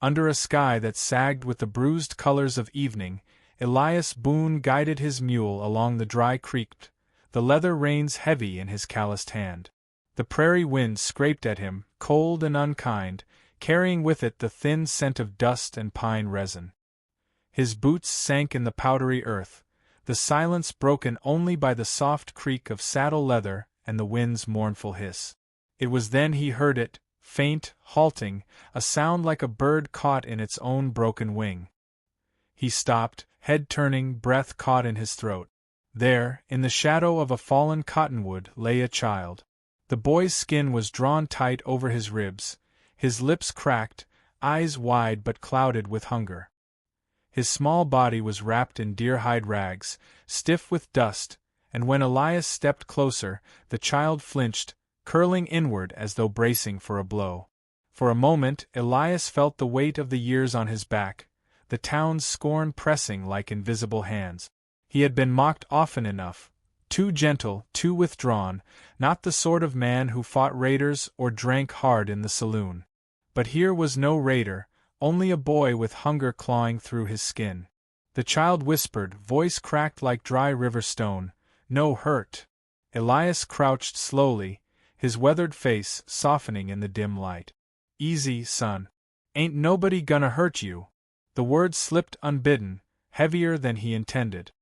Under a sky that sagged with the bruised colors of evening, Elias Boone guided his mule along the dry creek, the leather reins heavy in his calloused hand. The prairie wind scraped at him, cold and unkind, carrying with it the thin scent of dust and pine resin. His boots sank in the powdery earth, the silence broken only by the soft creak of saddle leather and the wind's mournful hiss. It was then he heard it, faint, halting, a sound like a bird caught in its own broken wing. He stopped, head turning, breath caught in his throat. There, in the shadow of a fallen cottonwood, lay a child. The boy's skin was drawn tight over his ribs, his lips cracked, eyes wide but clouded with hunger. His small body was wrapped in deer-hide rags, stiff with dust, and when Elias stepped closer, the child flinched, curling inward as though bracing for a blow. For a moment, Elias felt the weight of the years on his back, the town's scorn pressing like invisible hands. He had been mocked often enough, too gentle, too withdrawn, not the sort of man who fought raiders or drank hard in the saloon. But here was no raider, only a boy with hunger clawing through his skin. The child whispered, voice cracked like dry river stone, "No hurt." Elias crouched slowly, his weathered face softening in the dim light. "Easy, son. Ain't nobody gonna hurt you." The words slipped unbidden, heavier than he intended.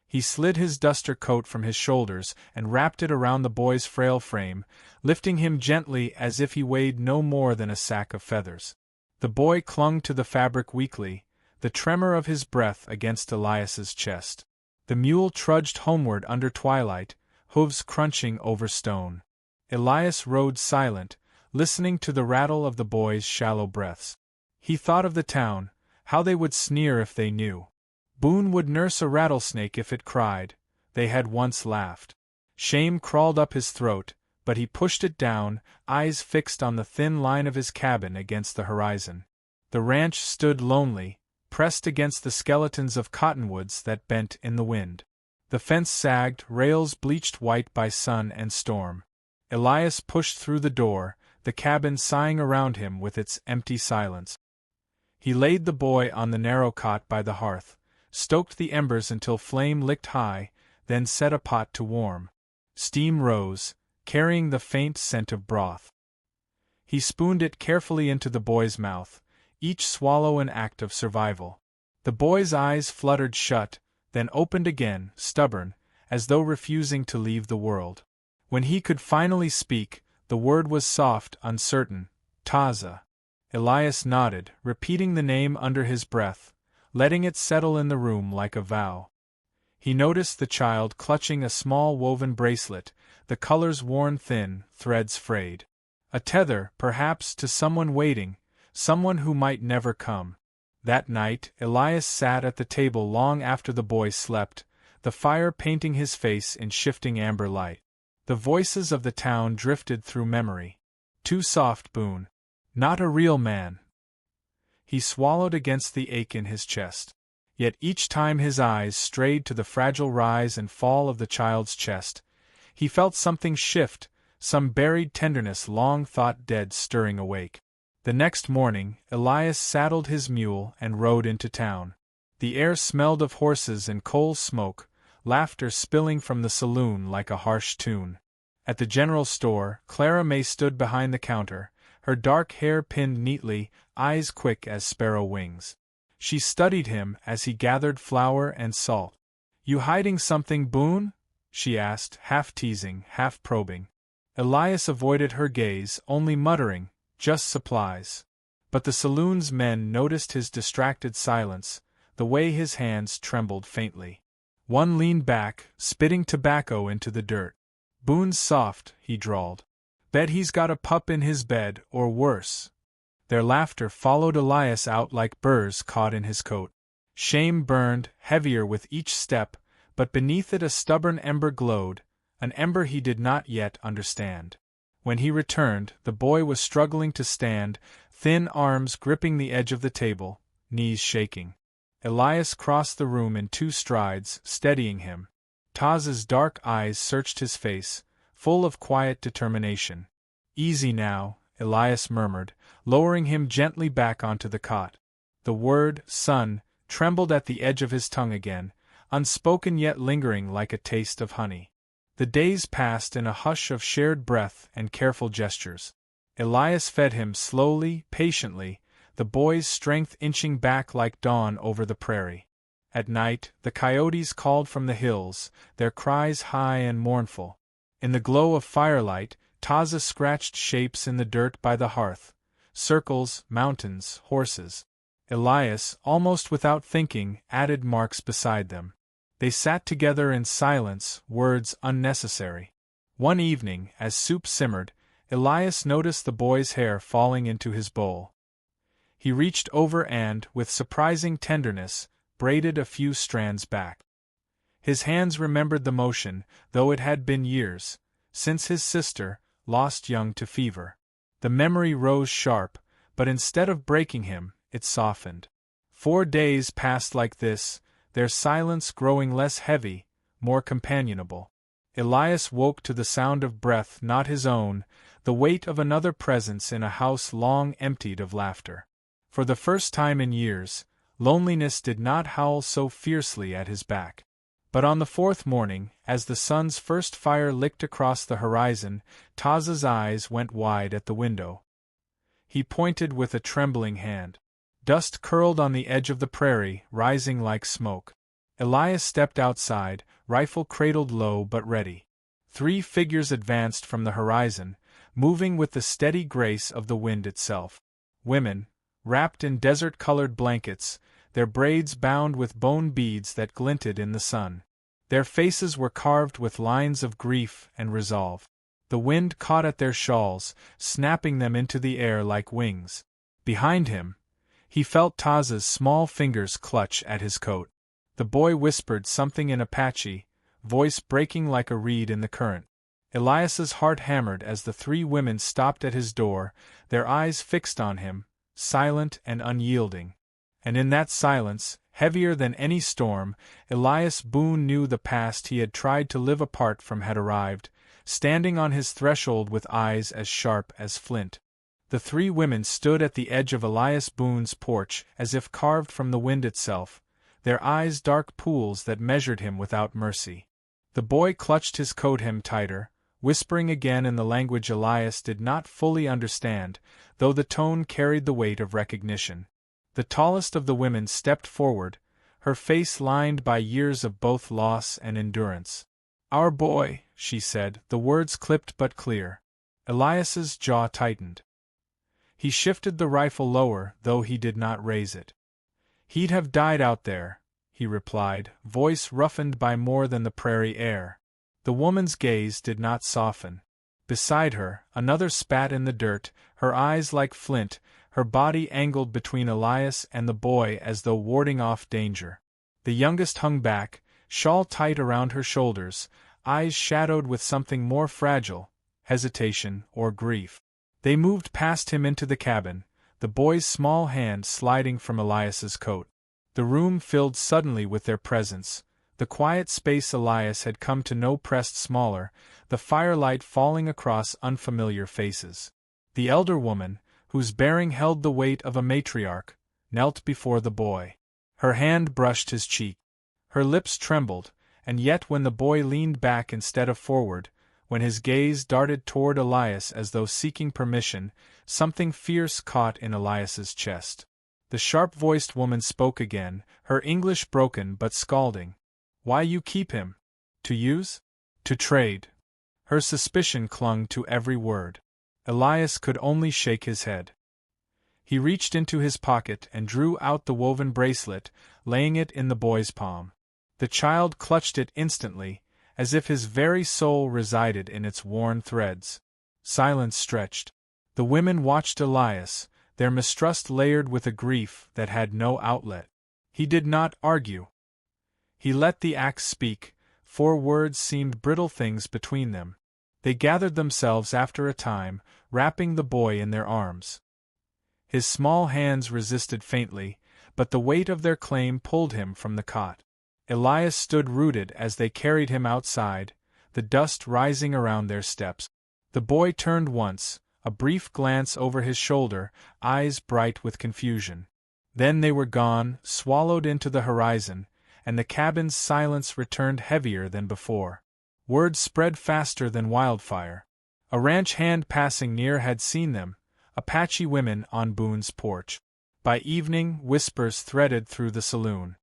He slid his duster coat from his shoulders and wrapped it around the boy's frail frame, lifting him gently as if he weighed no more than a sack of feathers. The boy clung to the fabric weakly, the tremor of his breath against Elias's chest. The mule trudged homeward under twilight, hooves crunching over stone. Elias rode silent, listening to the rattle of the boy's shallow breaths. He thought of the town, how they would sneer if they knew. Boone would nurse a rattlesnake if it cried, they had once laughed. Shame crawled up his throat, but he pushed it down, eyes fixed on the thin line of his cabin against the horizon. The ranch stood lonely, pressed against the skeletons of cottonwoods that bent in the wind. The fence sagged, rails bleached white by sun and storm. Elias pushed through the door, the cabin sighing around him with its empty silence. He laid the boy on the narrow cot by the hearth, stoked the embers until flame licked high, then set a pot to warm. Steam rose, carrying the faint scent of broth. He spooned it carefully into the boy's mouth, each swallow an act of survival. The boy's eyes fluttered shut, then opened again, stubborn, as though refusing to leave the world. When he could finally speak, the word was soft, uncertain, "Taza." Elias nodded, repeating the name under his breath, letting it settle in the room like a vow. He noticed the child clutching a small woven bracelet, the colors worn thin, threads frayed. A tether, perhaps, to someone waiting, someone who might never come. That night, Elias sat at the table long after the boy slept, the fire painting his face in shifting amber light. The voices of the town drifted through memory. Too soft, Boone. Not a real man. He swallowed against the ache in his chest. Yet each time his eyes strayed to the fragile rise and fall of the child's chest, he felt something shift, some buried tenderness long thought dead stirring awake. The next morning, Elias saddled his mule and rode into town. The air smelled of horses and coal smoke, laughter spilling from the saloon like a harsh tune. At the general store, Clara May stood behind the counter, her dark hair pinned neatly, eyes quick as sparrow wings. She studied him as he gathered flour and salt. "You hiding something, Boone?" she asked, half teasing, half probing. Elias avoided her gaze, only muttering, "Just supplies." But the saloon's men noticed his distracted silence, the way his hands trembled faintly. One leaned back, spitting tobacco into the dirt. "Boone's soft," he drawled. "Bet he's got a pup in his bed, or worse." Their laughter followed Elias out like burrs caught in his coat. Shame burned, heavier with each step, but beneath it a stubborn ember glowed, an ember he did not yet understand. When he returned, the boy was struggling to stand, thin arms gripping the edge of the table, knees shaking. Elias crossed the room in 2 strides, steadying him. Taz's dark eyes searched his face, full of quiet determination. "Easy now," Elias murmured, lowering him gently back onto the cot. The word, son, trembled at the edge of his tongue again, unspoken yet lingering like a taste of honey. The days passed in a hush of shared breath and careful gestures. Elias fed him slowly, patiently, the boy's strength inching back like dawn over the prairie. At night, the coyotes called from the hills, their cries high and mournful. In the glow of firelight, Taza scratched shapes in the dirt by the hearth: circles, mountains, horses. Elias, almost without thinking, added marks beside them. They sat together in silence, words unnecessary. One evening, as soup simmered, Elias noticed the boy's hair falling into his bowl. He reached over and, with surprising tenderness, braided a few strands back. His hands remembered the motion, though it had been years since his sister, lost young to fever. The memory rose sharp, but instead of breaking him, it softened. 4 days passed like this, their silence growing less heavy, more companionable. Elias woke to the sound of breath not his own, the weight of another presence in a house long emptied of laughter. For the first time in years, loneliness did not howl so fiercely at his back. But on the 4th morning, as the sun's first fire licked across the horizon, Taza's eyes went wide at the window. He pointed with a trembling hand. Dust curled on the edge of the prairie, rising like smoke. Elias stepped outside, rifle cradled low but ready. 3 figures advanced from the horizon, moving with the steady grace of the wind itself. Women, wrapped in desert-colored blankets, their braids bound with bone beads that glinted in the sun. Their faces were carved with lines of grief and resolve. The wind caught at their shawls, snapping them into the air like wings. Behind him, he felt Taza's small fingers clutch at his coat. The boy whispered something in Apache, voice breaking like a reed in the current. Elias's heart hammered as the 3 women stopped at his door, their eyes fixed on him, silent and unyielding. And in that silence, heavier than any storm, Elias Boone knew the past he had tried to live apart from had arrived, standing on his threshold with eyes as sharp as flint. The 3 women stood at the edge of Elias Boone's porch as if carved from the wind itself, their eyes dark pools that measured him without mercy. The boy clutched his coat hem tighter, whispering again in the language Elias did not fully understand, though the tone carried the weight of recognition. The tallest of the women stepped forward, her face lined by years of both loss and endurance. "Our boy," she said, the words clipped but clear. Elias's jaw tightened. He shifted the rifle lower, though he did not raise it. "He'd have died out there," he replied, voice roughened by more than the prairie air. The woman's gaze did not soften. Beside her, another spat in the dirt, her eyes like flint, her body angled between Elias and the boy as though warding off danger. The youngest hung back, shawl tight around her shoulders, eyes shadowed with something more fragile, hesitation or grief. They moved past him into the cabin, the boy's small hand sliding from Elias's coat. The room filled suddenly with their presence, the quiet space Elias had come to know pressed smaller, the firelight falling across unfamiliar faces. The elder woman, whose bearing held the weight of a matriarch, knelt before the boy. Her hand brushed his cheek. Her lips trembled, and yet when the boy leaned back instead of forward, when his gaze darted toward Elias as though seeking permission, something fierce caught in Elias's chest. The sharp-voiced woman spoke again, her English broken but scalding. "Why you keep him? To use? To trade?" Her suspicion clung to every word. Elias could only shake his head. He reached into his pocket and drew out the woven bracelet, laying it in the boy's palm. The child clutched it instantly, as if his very soul resided in its worn threads. Silence stretched. The women watched Elias, their mistrust layered with a grief that had no outlet. He did not argue. He let the axe speak, for words seemed brittle things between them. They gathered themselves after a time, wrapping the boy in their arms. His small hands resisted faintly, but the weight of their claim pulled him from the cot. Elias stood rooted as they carried him outside, the dust rising around their steps. The boy turned once, a brief glance over his shoulder, eyes bright with confusion. Then they were gone, swallowed into the horizon, and the cabin's silence returned heavier than before. Word spread faster than wildfire. A ranch hand passing near had seen them, Apache women on Boone's porch. By evening, whispers threaded through the saloon.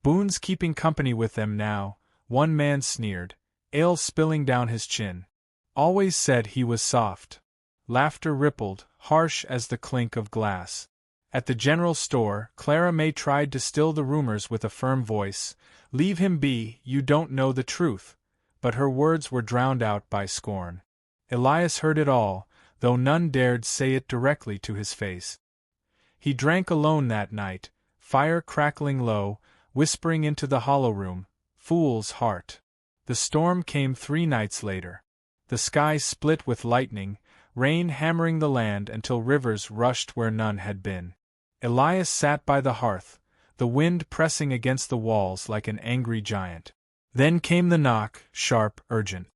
Boone's keeping company with them now, one man sneered, ale spilling down his chin. Always said he was soft. Laughter rippled, harsh as the clink of glass. At the general store, Clara May tried to still the rumors with a firm voice. "Leave him be, you don't know the truth." But her words were drowned out by scorn. Elias heard it all, though none dared say it directly to his face. He drank alone that night, fire crackling low, whispering into the hollow room, "Fool's heart." The storm came 3 nights later. The sky split with lightning, rain hammering the land until rivers rushed where none had been. Elias sat by the hearth, the wind pressing against the walls like an angry giant. Then came the knock, sharp, urgent.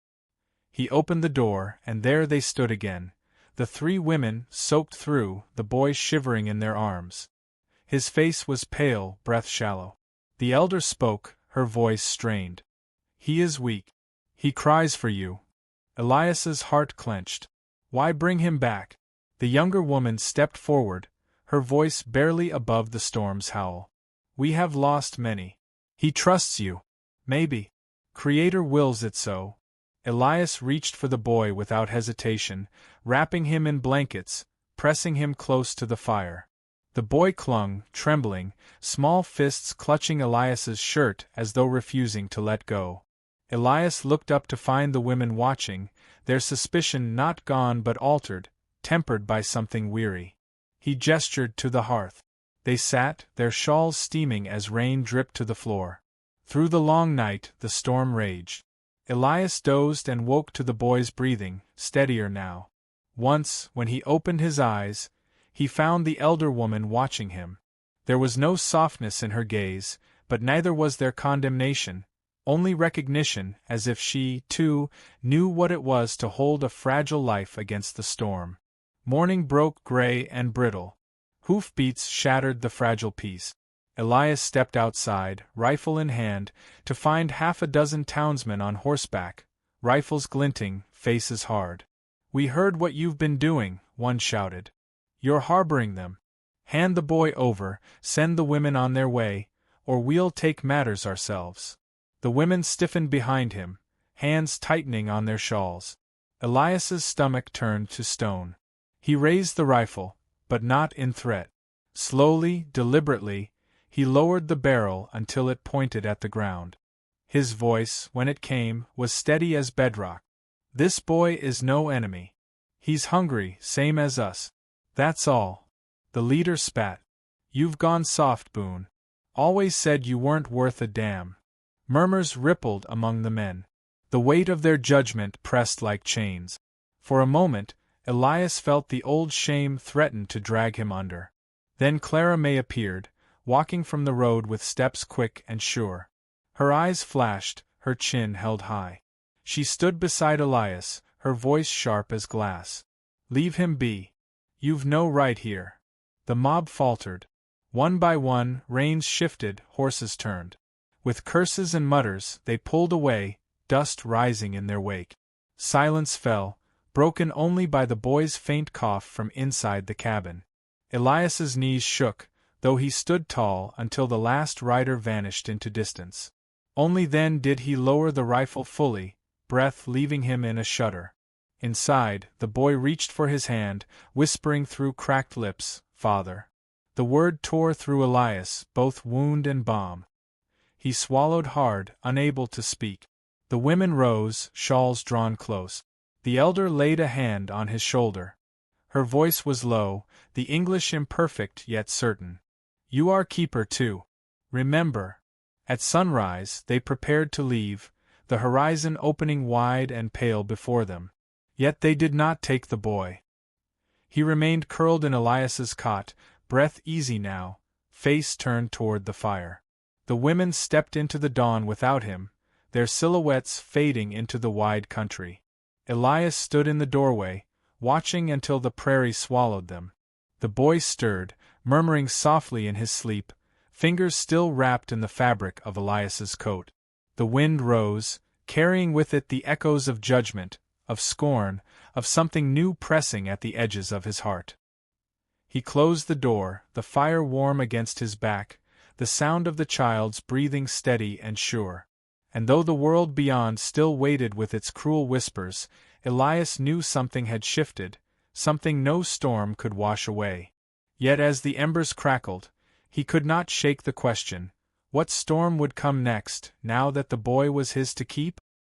He opened the door, and there they stood again, the 3 women, soaked through, the boy shivering in their arms. His face was pale, breath shallow. The elder spoke, her voice strained. "He is weak. He cries for you." Elias's heart clenched. "Why bring him back?" The younger woman stepped forward, her voice barely above the storm's howl. "We have lost many. He trusts you. Maybe. Creator wills it so." Elias reached for the boy without hesitation, wrapping him in blankets, pressing him close to the fire. The boy clung, trembling, small fists clutching Elias's shirt as though refusing to let go. Elias looked up to find the women watching, their suspicion not gone but altered, tempered by something weary. He gestured to the hearth. They sat, their shawls steaming as rain dripped to the floor. Through the long night, the storm raged. Elias dozed and woke to the boy's breathing, steadier now. Once, when he opened his eyes, he found the elder woman watching him. There was no softness in her gaze, but neither was there condemnation, only recognition, as if she, too, knew what it was to hold a fragile life against the storm. Morning broke gray and brittle. Hoofbeats shattered the fragile peace. Elias stepped outside, rifle in hand, to find 6 townsmen on horseback, rifles glinting, faces hard. "We heard what you've been doing," one shouted. "You're harboring them. Hand the boy over, send the women on their way, or we'll take matters ourselves." The women stiffened behind him, hands tightening on their shawls. Elias's stomach turned to stone. He raised the rifle, but not in threat. Slowly, deliberately, he lowered the barrel until it pointed at the ground. His voice, when it came, was steady as bedrock. "This boy is no enemy. He's hungry, same as us. That's all." The leader spat. "You've gone soft, Boone. Always said you weren't worth a damn." Murmurs rippled among the men. The weight of their judgment pressed like chains. For a moment, Elias felt the old shame threaten to drag him under. Then Clara May appeared, walking from the road with steps quick and sure. Her eyes flashed, her chin held high. She stood beside Elias, her voice sharp as glass. "Leave him be. You've no right here." The mob faltered. One by one, reins shifted, horses turned. With curses and mutters, they pulled away, dust rising in their wake. Silence fell, broken only by the boy's faint cough from inside the cabin. Elias's knees shook, though he stood tall until the last rider vanished into distance. Only then did he lower the rifle fully, breath leaving him in a shudder. Inside, the boy reached for his hand, whispering through cracked lips, "Father." The word tore through Elias, both wound and balm. He swallowed hard, unable to speak. The women rose, shawls drawn close. The elder laid a hand on his shoulder. Her voice was low, the English imperfect yet certain. "You are keeper too. Remember." At sunrise, they prepared to leave, the horizon opening wide and pale before them. Yet they did not take the boy. He remained curled in Elias's cot, breath easy now, face turned toward the fire. The women stepped into the dawn without him, their silhouettes fading into the wide country. Elias stood in the doorway, watching until the prairie swallowed them. The boy stirred, murmuring softly in his sleep, fingers still wrapped in the fabric of Elias's coat. The wind rose, carrying with it the echoes of judgment, of scorn, of something new pressing at the edges of his heart. He closed the door, the fire warm against his back, the sound of the child's breathing steady and sure. And though the world beyond still waited with its cruel whispers, Elias knew something had shifted, something no storm could wash away. Yet as the embers crackled, he could not shake the question, what storm would come next, now that the boy was his to keep?